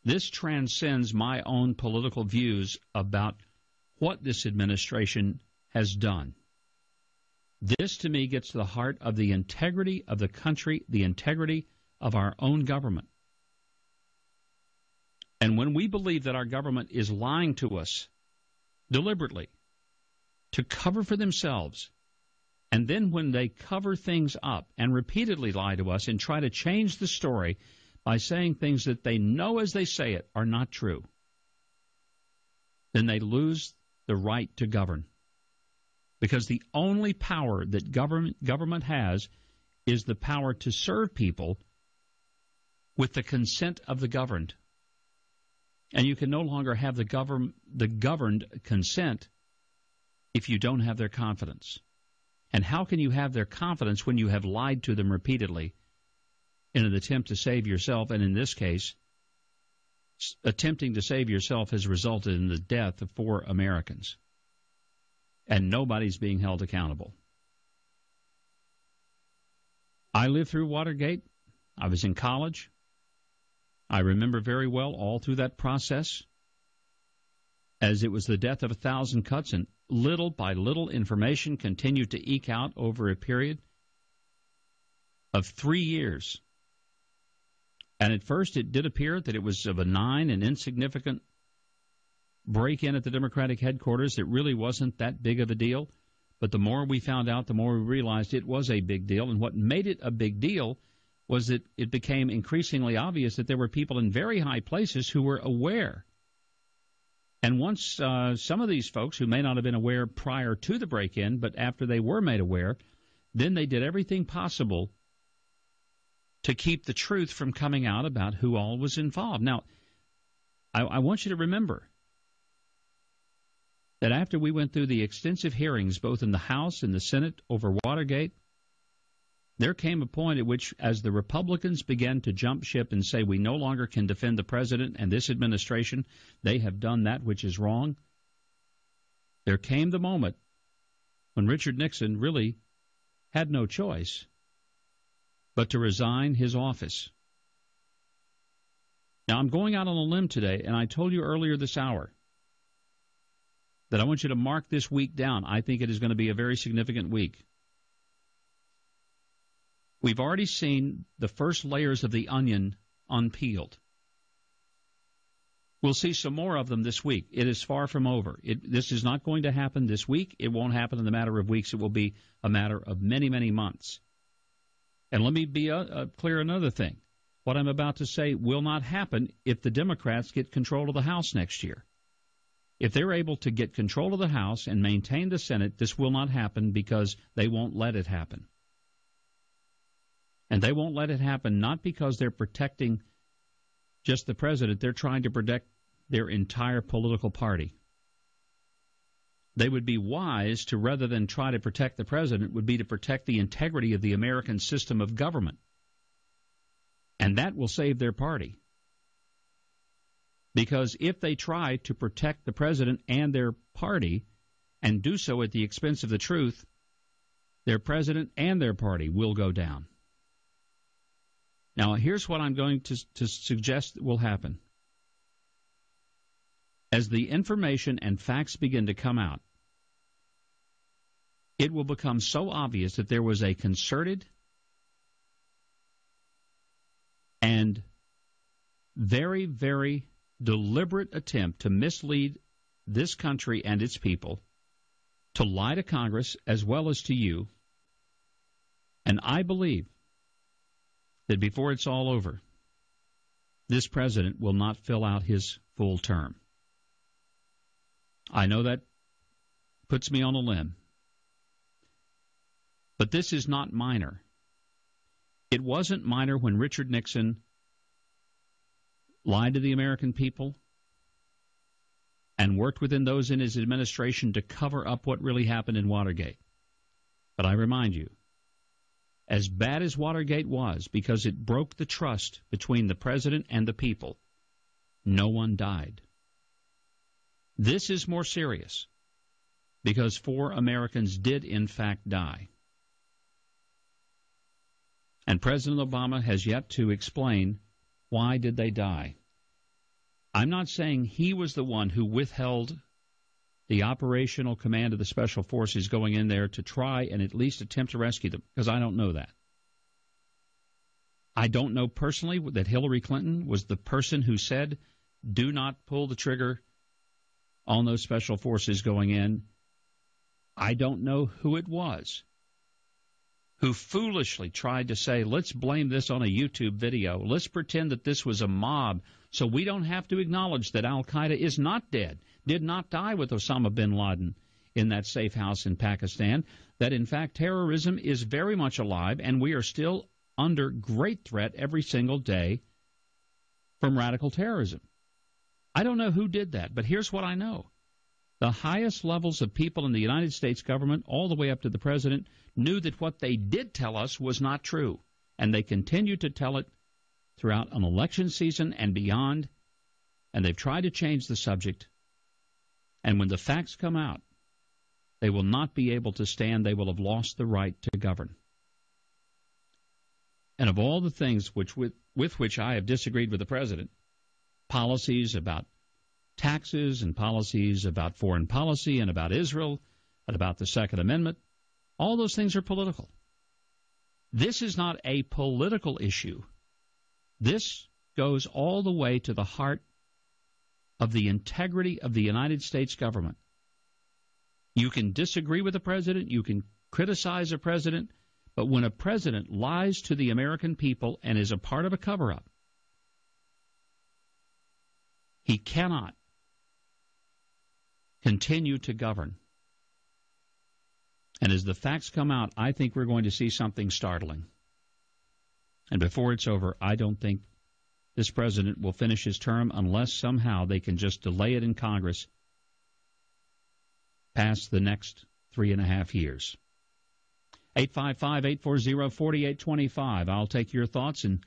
This transcends my own political views about what this administration has done. This, to me, gets to the heart of the integrity of the country, the integrity of our own government. And when we believe that our government is lying to us deliberately to cover for themselves, and then when they cover things up and repeatedly lie to us and try to change the story by saying things that they know as they say it are not true, then they lose the right to govern. Because the only power that government has is the power to serve people with the consent of the governed. And you can no longer have the governed consent if you don't have their confidence. And how can you have their confidence when you have lied to them repeatedly in an attempt to save yourself? And in this case, attempting to save yourself has resulted in the death of 4 Americans. And nobody's being held accountable. I lived through Watergate. I was in college. I remember very well all through that process, as it was the death of 1,000 cuts, and little by little information continued to eke out over a period of 3 years. And at first it did appear that it was a benign and insignificant break-in at the Democratic headquarters. It really wasn't that big of a deal. But the more we found out, the more we realized it was a big deal. And what made it a big deal was that it became increasingly obvious that there were people in very high places who were aware. And once some of these folks who may not have been aware prior to the break-in, but after they were made aware, then they did everything possible to keep the truth from coming out about who all was involved. Now, I want you to remember that after we went through the extensive hearings, both in the House and the Senate over Watergate, there came a point at which, as the Republicans began to jump ship and say we no longer can defend the president and this administration, they have done that which is wrong, there came the moment when Richard Nixon really had no choice but to resign his office. Now, I'm going out on a limb today, and I told you earlier this hour that I want you to mark this week down. I think it is going to be a very significant week. We've already seen the first layers of the onion unpeeled. We'll see some more of them this week. It is far from over. This is not going to happen this week. It won't happen in a matter of weeks. It will be a matter of many, many months. And let me be clear another thing. What I'm about to say will not happen if the Democrats get control of the House next year. If they're able to get control of the House and maintain the Senate, this will not happen because they won't let it happen. And they won't let it happen not because they're protecting just the president. They're trying to protect their entire political party. They would be wise to, rather than try to protect the president, would be to protect the integrity of the American system of government. And that will save their party. Because if they try to protect the president and their party and do so at the expense of the truth, their president and their party will go down. Now, here's what I'm going to suggest will happen. As the information and facts begin to come out, it will become so obvious that there was a concerted and very, very deliberate attempt to mislead this country and its people, to lie to Congress as well as to you. And I believe that before it's all over, this president will not fill out his full term. I know that puts me on a limb. But this is not minor. It wasn't minor when Richard Nixon lied to the American people and worked within those in his administration to cover up what really happened in Watergate. But I remind you, as bad as Watergate was, because it broke the trust between the president and the people, no one died. This is more serious because 4 Americans did, in fact, die. And President Obama has yet to explain why did they die. I'm not saying he was the one who withheld the operational command of the Special Forces going in there to try and at least attempt to rescue them, because I don't know that. I don't know personally that Hillary Clinton was the person who said, do not pull the trigger on those Special Forces going in. I don't know who it was who foolishly tried to say, let's blame this on a YouTube video. Let's pretend that this was a mob so we don't have to acknowledge that al-Qaeda is not dead, did not die with Osama bin Laden in that safe house in Pakistan, that in fact terrorism is very much alive and we are still under great threat every single day from radical terrorism. I don't know who did that, but here's what I know. The highest levels of people in the United States government, all the way up to the president, knew that what they did tell us was not true, and they continue to tell it throughout an election season and beyond, and they've tried to change the subject, and when the facts come out, they will not be able to stand. They will have lost the right to govern. And of all the things with which I have disagreed with the president, policies about taxes and policies about foreign policy and about Israel and about the Second Amendment, all those things are political. This is not a political issue. This goes all the way to the heart of the integrity of the United States government. You can disagree with the president, you can criticize a president, but when a president lies to the American people and is a part of a cover-up, he cannot continue to govern. And as the facts come out, I think we're going to see something startling. And before it's over, I don't think this president will finish his term unless somehow they can just delay it in Congress past the next 3.5 years. 855-840-4825. I'll take your thoughts and